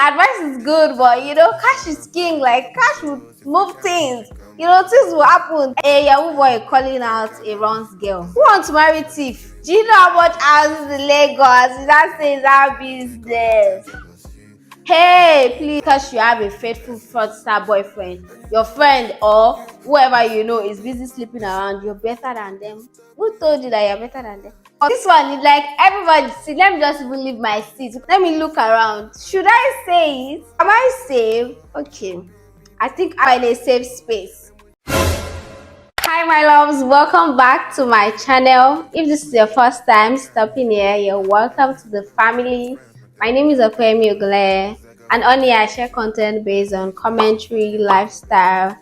advice is good, but cash is king. Like cash would move things. Things will happen. A Yahoo boy calling out a runs girl who wants to marry thief. Do you know how much houses in Lagos? That says our business. Hey, please, because you have a faithful fraudster boyfriend, your friend or whoever you know is busy sleeping around, you're better than them. Who told you that you're better than them? But this one is like everybody. See, let me just even leave my seat. Let me look around. Should I say it? Am I safe? Okay. I think I'm in a safe space. Hi my loves, welcome back to my channel. If this is your first time stopping here, you're welcome to the family. My name is Okwemi Ogle, and on here I share content based on commentary, lifestyle,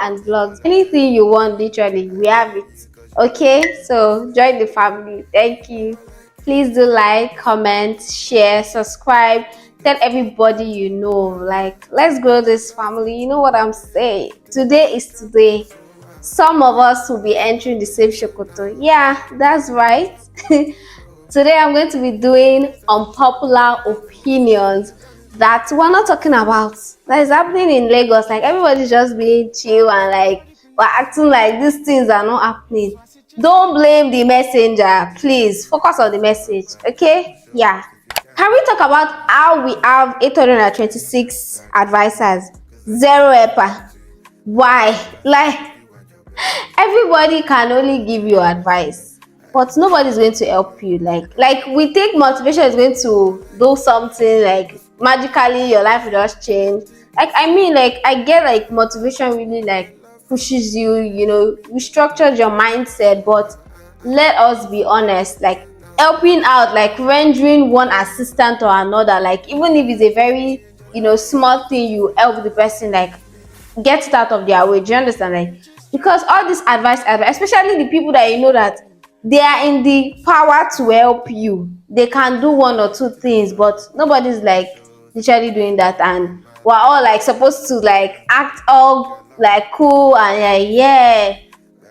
and vlogs. Anything you want, literally, we have it. Okay, so join the family. Thank you. Please do like, comment, share, subscribe, tell everybody you know. Like, let's grow this family. You know what I'm saying? Today is today. Some of us will be entering the same Shokoto. Yeah, that's right. Today I'm going to be doing unpopular opinions that we're not talking about. That is happening in Lagos. Like everybody's just being chill and like we're acting like these things are not happening. Don't blame the messenger. Please focus on the message. Okay? Yeah. Can we talk about how we have 826 advisors? Zero EPA. Why? Like everybody can only give you advice, but nobody's going to help you. Like we think motivation is going to do something, like magically your life will just change. Like I get like motivation really like pushes you, restructures your mindset, but let us be honest, like helping out, like rendering one assistant or another, like even if it's a very small thing, you help the person like get it out of their way. Do you understand? Like, because all this advice, especially the people that you know that they are in the power to help you, they can do one or two things, but nobody's like literally doing that, and we're all like supposed to like act all like cool and yeah,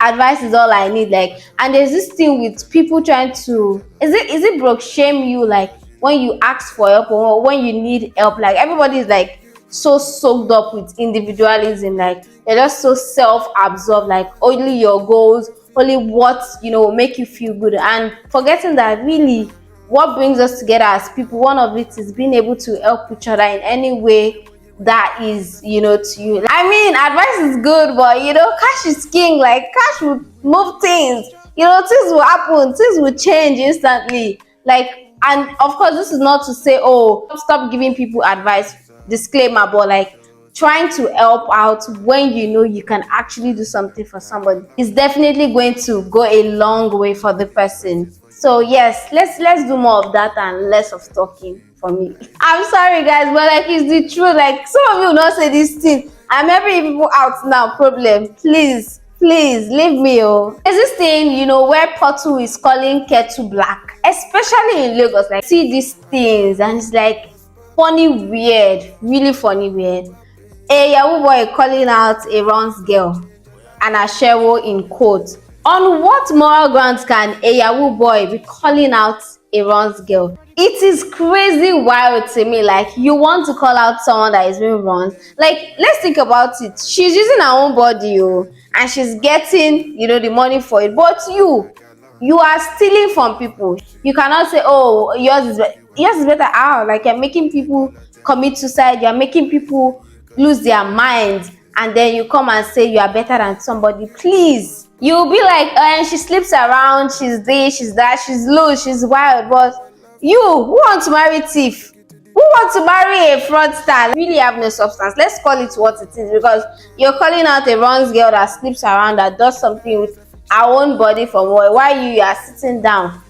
advice is all I need. Like, and there's this thing with people trying to is it broke shame you, like when you ask for help or when you need help. Like everybody is like so soaked up with individualism, like they're just so self-absorbed, like only your goals, only what will make you feel good, and forgetting that really what brings us together as people, one of it is being able to help each other in any way that is to you. I mean, advice is good, but cash is king. Like cash will move things. Things will happen, things will change instantly. Like, and of course this is not to say, oh, stop giving people advice, disclaimer, but like trying to help out when you can actually do something for somebody is definitely going to go a long way for the person. So yes, let's do more of that and less of talking for me. I'm sorry guys, but like it's the truth. Like some of you will not say this thing. I'm helping people out now. Problem, please leave me. There's this thing where Portal is calling kettle black, especially in Lagos. Like see these things and it's like funny weird, really funny weird. A Yahoo boy calling out a runs girl and a Shewo in quotes. On what moral grounds can a Yahoo boy be calling out a runs girl? It is crazy wild to me. Like you want to call out someone that is doing runs. Like let's think about it. She's using her own body, and she's getting the money for it. But you are stealing from people. You cannot say, oh, yours is better. How? Like you're making people commit suicide. You're making people lose their minds, and then you come and say you are better than somebody. Please, you'll be like, and she sleeps around, she's this, she's that, she's loose, she's wild. But you who want to marry thief, who want to marry a fraudster, really have no substance. Let's call it what it is, because you're calling out a runs girl that sleeps around, that does something with her own body for what, while you are sitting down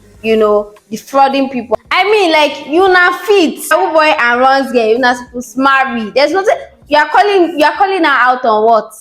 defrauding people. I mean, like you not fit Yahoo boy and runs girl, you're not supposed to marry. There's nothing. You're calling her out on what?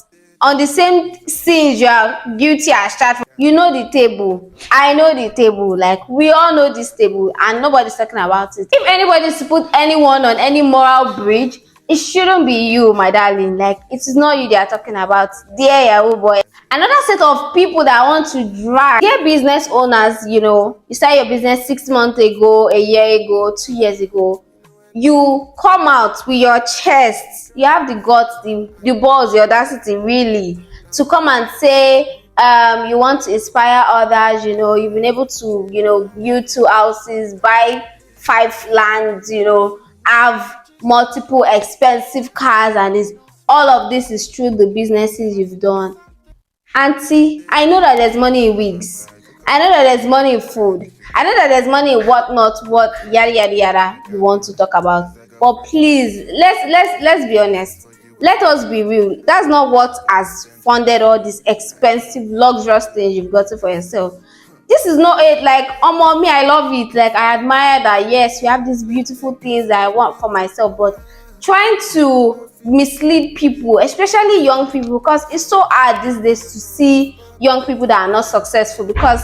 On the same sins you are guilty as charged. You know the table. I know the table. Like we all know this table, and nobody's talking about it. If anybody's to put anyone on any moral bridge, it shouldn't be you, my darling. Like it is not you they are talking about, dear Yahoo boy. Another set of people that want to drag, dear business owners. You start your business 6 months ago, a year ago, 2 years ago. you come out with your chest, you have the guts, the balls, the audacity really to come and say you want to inspire others. You've been able to build 2 houses, buy 5 lands, have multiple expensive cars, and is all of this is through the businesses you've done. Auntie, I know that there's money in wigs. I know that there's money in food. I know that there's money in what yada yada yada you want to talk about. But please, let's be honest. Let us be real. That's not what has funded all these expensive luxurious things you've gotten for yourself. This is not it. Like, me, I love it. Like, I admire that. Yes, you have these beautiful things that I want for myself, but trying to mislead people, especially young people, because it's so hard these days to see young people that are not successful. Because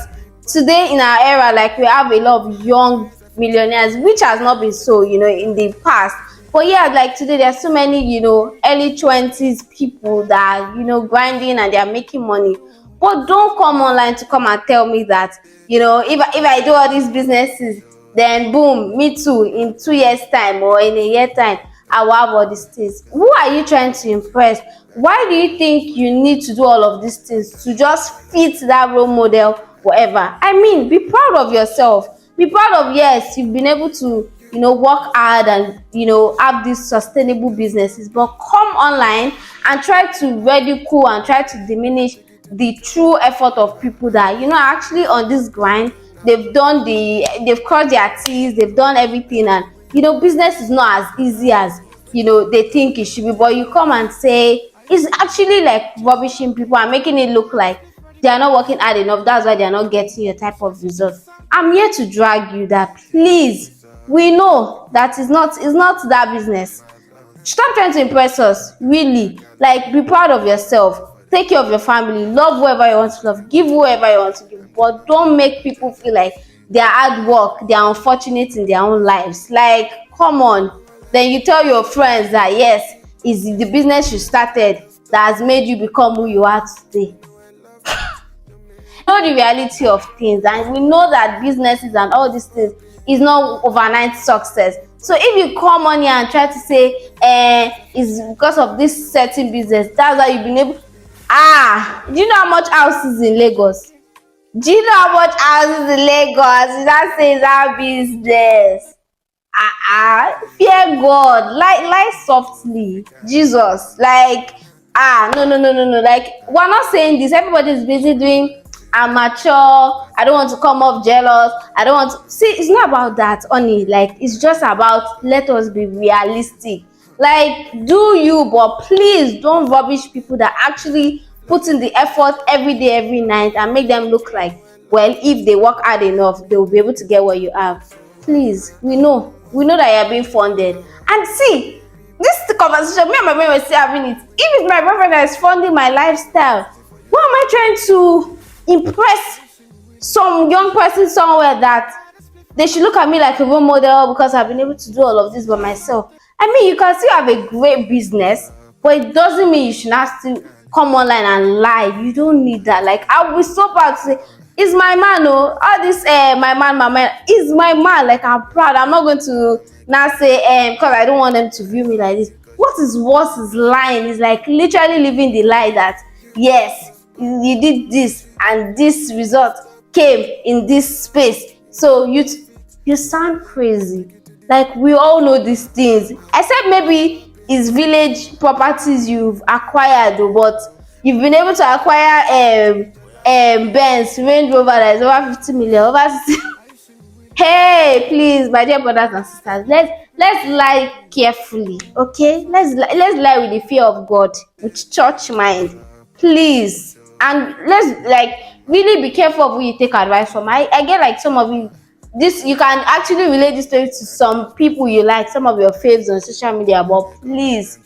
today in our era, like, we have a lot of young millionaires, which has not been so, in the past. But yeah, like today, there's so many, early 20s people that are, grinding and they are making money. But don't come online to come and tell me that, if I do all these businesses, then boom, me too, in 2 years' time or in a year time, I will have all these things. Who are you trying to impress? Why do you think you need to do all of these things to just fit that role model, whatever? I mean, be proud of yourself. Be proud of, yes, you've been able to, work hard and, have these sustainable businesses, but come online and try to ridicule and try to diminish the true effort of people that, actually on this grind. They've crossed their teeth, they've done everything, and business is not as easy as they think it should be. But you come and say it's actually like rubbishing people and making it look like they are not working hard enough. That's why they are not getting your type of result. I'm here to drag you that, please, we know that it's not that business. Stop trying to impress us, really. Like, be proud of yourself, take care of your family, love whoever you want to love, give whoever you want to give, but don't make people feel like their hard work, they are unfortunate in their own lives. Like, come on. Then you tell your friends that, yes, it's the business you started that has made you become who you are today. Know the reality of things, and we know that businesses and all these things is not overnight success. So if you come on here and try to say it's because of this certain business, that's why you've been able. Do you know how much houses in Lagos? Do you know how much houses in Lagos? You don't say it's our business. Fear God. Lie softly. Jesus. Like, no. Like, we're not saying this. Everybody is busy doing amateur. I don't want to come off jealous. I don't want to see. It's not about that, honey. Like, it's just about, let us be realistic. Like, do you, but please don't rubbish people that actually put in the effort every day, every night, and make them look like, well, if they work hard enough, they will be able to get what you have. Please, we know that you are being funded. And see, this is the conversation me and my friend were still having it. If it's my boyfriend that is funding my lifestyle, why am I trying to impress some young person somewhere that they should look at me like a role model because I've been able to do all of this by myself? I mean, you can still have a great business, but it doesn't mean you should not still come online and lie. You don't need that. Like, I'll be so proud to say, it's my man, all this my man is my man. Like, I'm proud. I'm not going to now say because I don't want them to view me like this. What is worse is lying. It's like literally living the lie that, yes, you did this and this result came in this space. So you sound crazy. Like, we all know these things, except maybe it's village properties you've acquired, but you've been able to acquire Benz, Range Rover that is over 50 million, over 60. Hey, please, my dear brothers and sisters, let's lie carefully, okay? Let's lie with the fear of God, with church mind, please. And let's, like, really be careful of who you take advice from. I get, like, some of you, this, you can actually relate this story to some people you like, some of your faves on social media, but please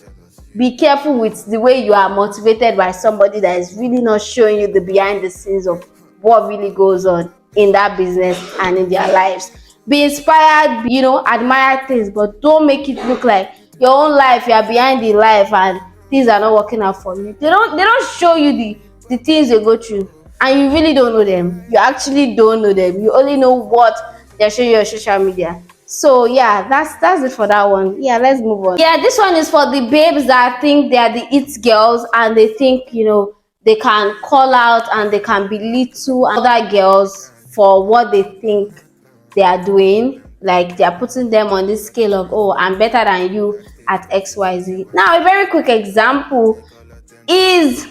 be careful with the way you are motivated by somebody that is really not showing you the behind the scenes of what really goes on in that business and in their lives. Be inspired, admire things, but don't make it look like your own life, you are behind the life and things are not working out for you. They don't show you the things they go through, and you really don't know them. You actually don't know them. You only know what they're showing you on social media. So yeah, that's it for that one. Yeah, let's move on. Yeah, this one is for the babes that think they are the it girls, and they think, they can call out and they can belittle other girls for what they think they are doing. Like they are putting them on this scale of, oh, I'm better than you at XYZ. Now, a very quick example is,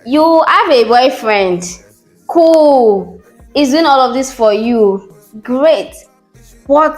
you have a boyfriend, cool, he's doing all of this for you, great, but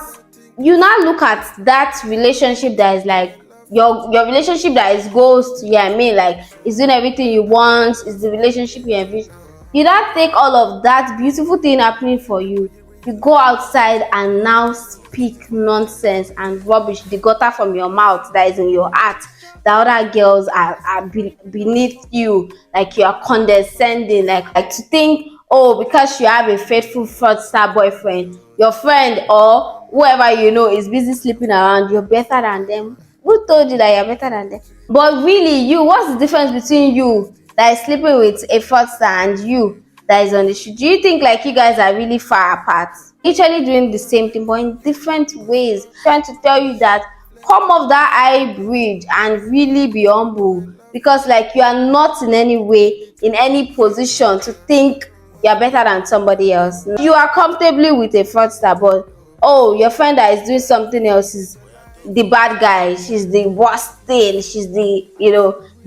you now look at that relationship that is like your relationship that is ghost. Yeah, I mean, like, is doing everything you want, is the relationship you envision. You now take all of that beautiful thing happening for you, you go outside and now speak nonsense and rubbish, the gutter from your mouth that is in your heart, the other girls are beneath you, like you are condescending, like to think, oh, because you have a faithful fraudster boyfriend, your friend or whoever is busy sleeping around, you're better than them. Who told you that you're better than them? But really, what's the difference between you that is sleeping with a fraudster and you that is on the street? Do you think like you guys are really far apart? Literally doing the same thing but in different ways, trying to tell you that come off that high bridge and really be humble, because like you are not in any way in any position to think you're better than somebody else. You are comfortably with a fraudster, but oh, your friend that is doing something else is the bad guy, she's the worst thing, she's the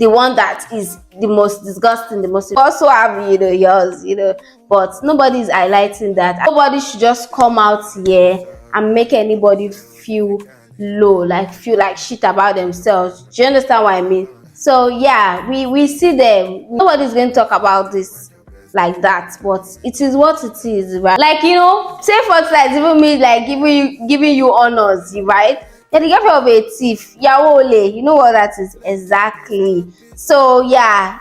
one that is the most disgusting, the most. You also have yours, but nobody's highlighting that. Nobody should just come out here and make anybody feel low, like feel like shit about themselves. Do you understand what I mean? So yeah, we see them, nobody's going to talk about this like that, but it is what it is, right? Like, say for instance, even me, like giving you honors, right? You're the girlfriend of a thief, yawole, you know what that is exactly. So yeah,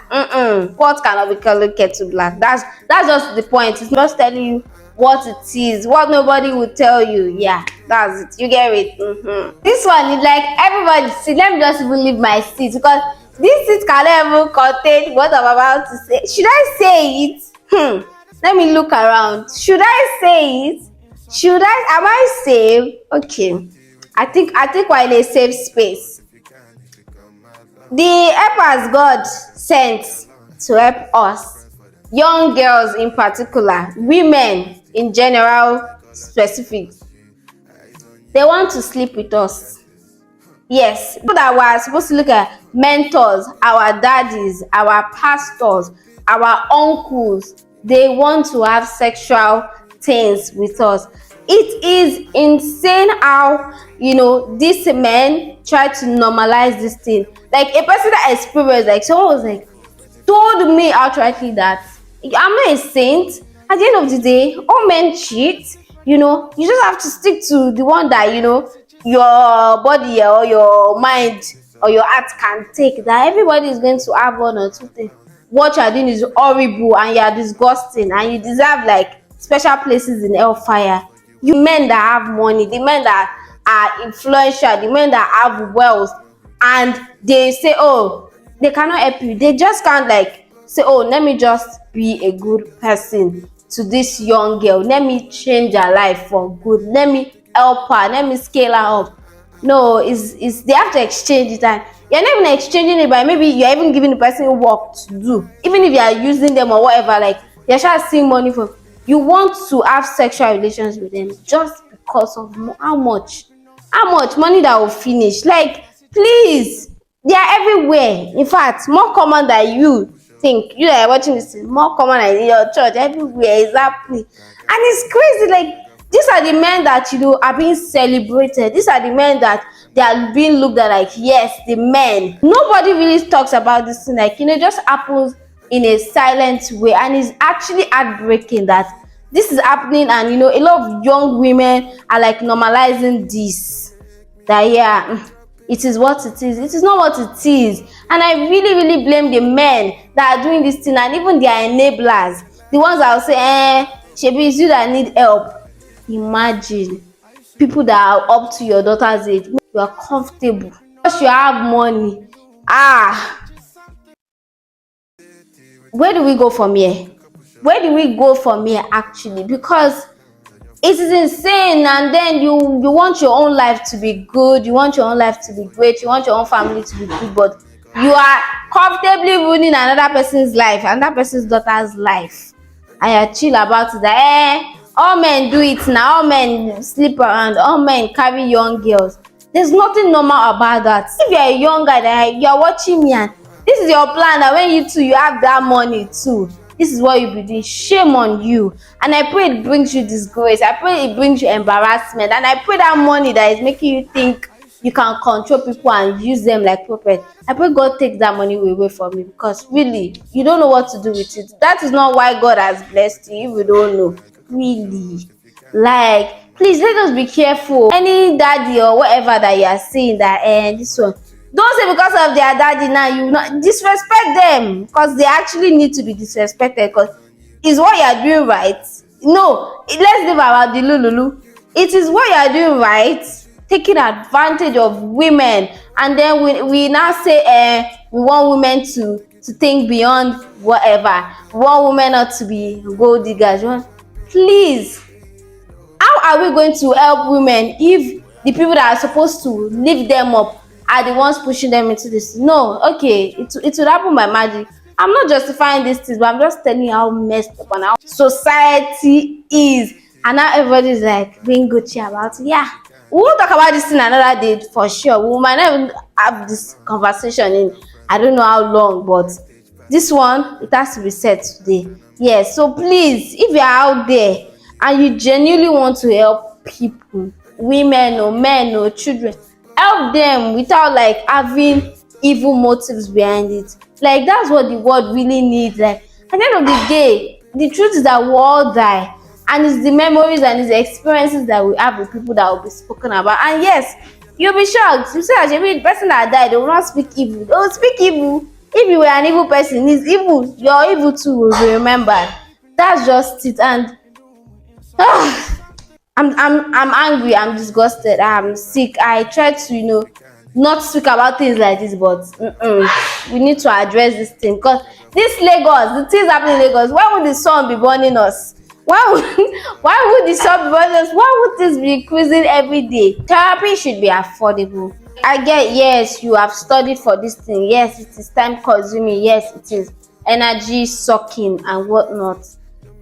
what cannot be colored kettle black, that's just the point. It's not telling you what it is, what nobody will tell you. Yeah, that's it, you get it. This one is like, everybody see, let me just even leave my seat, because this seat cannot even contain what I'm about to say. Should I say it? Let me look around. Should I say it? Am I safe? Okay, I think we're in a safe space. The helpers God sent to help us, young girls in particular, women in general specific, they want to sleep with us. Yes, people that we're supposed to look at, mentors, our daddies, our pastors, our uncles, they want to have sexual things with us. It is insane how these men try to normalize this thing. Like a person that experienced, like someone was like, told me outrightly that I'm not a saint. At the end of the day, all men cheat. You just have to stick to the one that your body or your mind or your heart can take. That everybody is going to have one or two things. What you are doing is horrible and you are disgusting and you deserve like special places in hellfire. You men that have money, the men that are influential, the men that have wealth, and they say, oh, they cannot help you. They just can't like say, oh, let me just be a good person to this young girl, let me change her life for good, let me help her, let me scale her up. No, it's they have to exchange it, and you're not even exchanging it by maybe you're even giving the person work to do, even if you are using them or whatever, like you're just seeing money from. You want to have sexual relations with them just because of how much money that will finish. Like, please, they are everywhere. In fact, more common than you think. You that are watching this, more common than in your church. Everywhere is happening, and it's crazy. Like, these are the men that are being celebrated. These are the men that they are being looked at like, yes, the men. Nobody really talks about this thing. Like, just happens in a silent way, and it's actually heartbreaking that this is happening, and a lot of young women are like normalizing this, that yeah, it is what it is. It is not what it is. And I really, really blame the men that are doing this thing, and even their enablers, the ones that will say, shebi, it's you that need help. Imagine people that are up to your daughter's age, you are comfortable because you have money. Where do we go from here? Actually? Because It is insane. And then you want your own life to be good, you want your own life to be great, you want your own family to be good, but you are comfortably ruining another person's life, another person's daughter's life, and you're chill about it. That all men do it now, all men sleep around, all men carry young girls. There's nothing normal about that. If you're a young guy that you're watching me and this is your plan, that when you have that money too, this is what you'll be doing, shame on you. And I pray it brings you disgrace, I pray it brings you embarrassment, and I pray that money that is making you think you can control people and use them like puppets, I pray God take that money away from you, because really you don't know what to do with it. That is not why God has blessed you if you don't know. Really, like, please let us be careful. Any daddy or whatever that you are saying that this one, don't say because of their daddy now you not disrespect them, because they actually need to be disrespected, because is what you are doing right. No, let's leave about the lululu. It is what you are doing right, taking advantage of women, and then we now say we want women to think beyond whatever, we want women not to be gold diggers. Please, how are we going to help women if the people that are supposed to lift them up are the ones pushing them into this? No, okay, it will happen by magic. I'm not justifying these things, but I'm just telling you how messed up and how society is, and how everybody is like being Gucci about it. Yeah, we will talk about this in another day for sure. We might not even have this conversation in I don't know how long, but this one, it has to be said today. Yes, so please, if you are out there and you genuinely want to help people, women or men or children, help them without like having evil motives behind it. Like, that's what the world really needs. Like, at the end of the day, the truth is that we all die, and it's the memories and it's the experiences that we have with people that will be spoken about. And yes, you'll be shocked. You say, as the person that died, they will not speak evil. They will speak evil. If you were an evil person, it's evil. Your evil too will be remembered. That's just it. And I'm angry, I'm disgusted, I'm sick. I try to not speak about things like this, but we need to address this thing, because this Lagos, the things happening in Lagos, why would the sun be burning us? Why would the sun be burning us? Why would this be increasing every day? Therapy should be affordable. I get, yes, you have studied for this thing, yes, it is time consuming, yes, it is energy sucking and whatnot.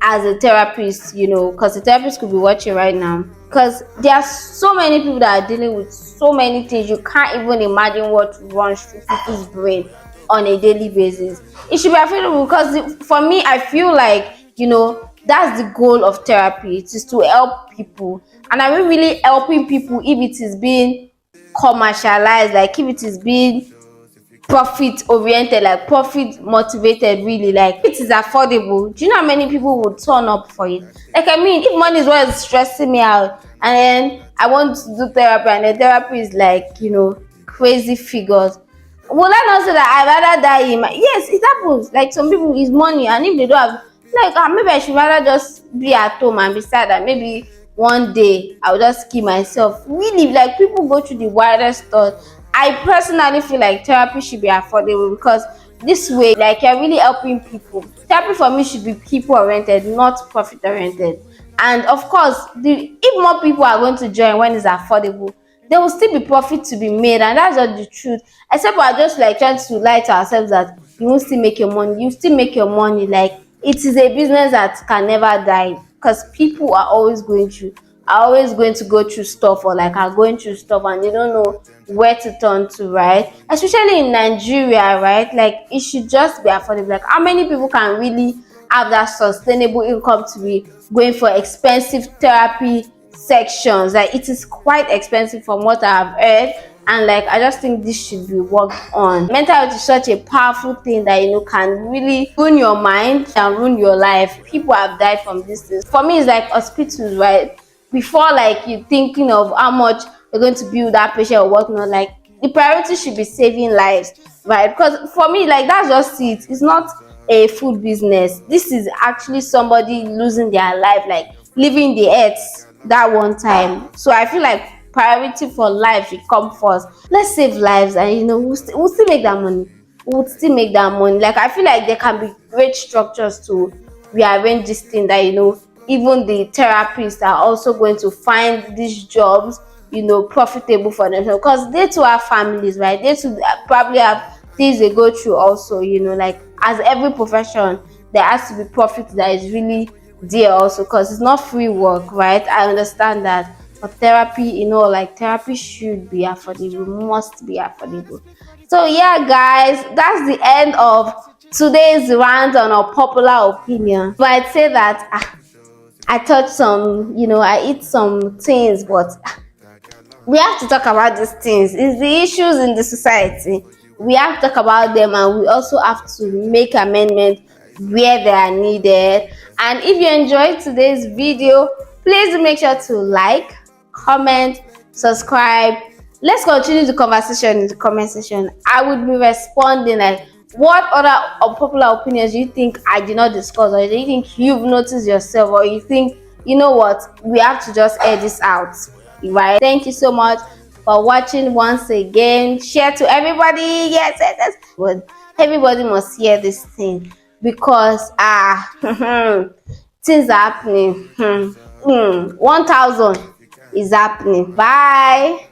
As a therapist, because the therapist could be watching right now, because there are so many people that are dealing with so many things, you can't even imagine what runs through people's brain on a daily basis. It should be available, because for me, I feel like that's the goal of therapy. It is to help people. And are we really helping people if it is being commercialized, like if it is being profit oriented, like profit motivated? Really, like, it is affordable, do you know how many people would turn up for it? Like, I mean, if money is what is stressing me out, and then I want to do therapy, and the therapy is like crazy figures, will I not say that I'd rather die in my... Yes, it happens. Like, some people, is money, and if they don't have, like, maybe I should rather just be at home and be sad that maybe one day I'll just kill myself. Really, like, people go through the wildest thoughts. I personally feel like therapy should be affordable, because this way, like, you're really helping people. Therapy for me should be people oriented, not profit oriented. And of course, if more people are going to join when it's affordable, there will still be profit to be made, and that's just the truth. Except we're just like trying to lie to ourselves that you won't still make your money. You still make your money. Like, it is a business that can never die, because people are always going to go through stuff, or like are going through stuff, and they don't know where to turn to, right? Especially in Nigeria, right? Like, it should just be affordable. Like, how many people can really have that sustainable income to be going for expensive therapy sections? Like, it is quite expensive from what I've heard, and like, I just think this should be worked on. Mental health is such a powerful thing that can really ruin your mind and ruin your life. People have died from this thing. For me, it's like hospitals, right? Before, like, you thinking of how much you're going to build that patient or whatnot, like, the priority should be saving lives, right? Because for me, like, that's just it. It's not a food business. This is actually somebody losing their life, like leaving the earth that one time. So I feel like priority for life should come first. Let's save lives, and we'll still make that money. Like, I feel like there can be great structures to rearrange this thing, that even the therapists are also going to find these jobs, profitable for themselves, because they too have families, right? They too probably have things they go through also, like as every profession, there has to be profit that is really there also, because it's not free work, right? I understand that. But therapy, like therapy should be affordable, must be affordable. So yeah, guys, that's the end of today's rant on our popular opinion. But I'd say that I touch some, I eat some things, but we have to talk about these things. It's the issues in the society. We have to talk about them, and we also have to make amendments where they are needed. And if you enjoyed today's video, please make sure to like, comment, subscribe. Let's continue the conversation in the comment section. I would be responding, like, what other unpopular opinions do you think I did not discuss, or do you think you've noticed yourself, or you think, what, we have to just air this out, right? Thank you so much for watching once again. Share to everybody. Yes, yes, yes. But everybody must hear this thing, because things are happening. 1000 is happening. Bye.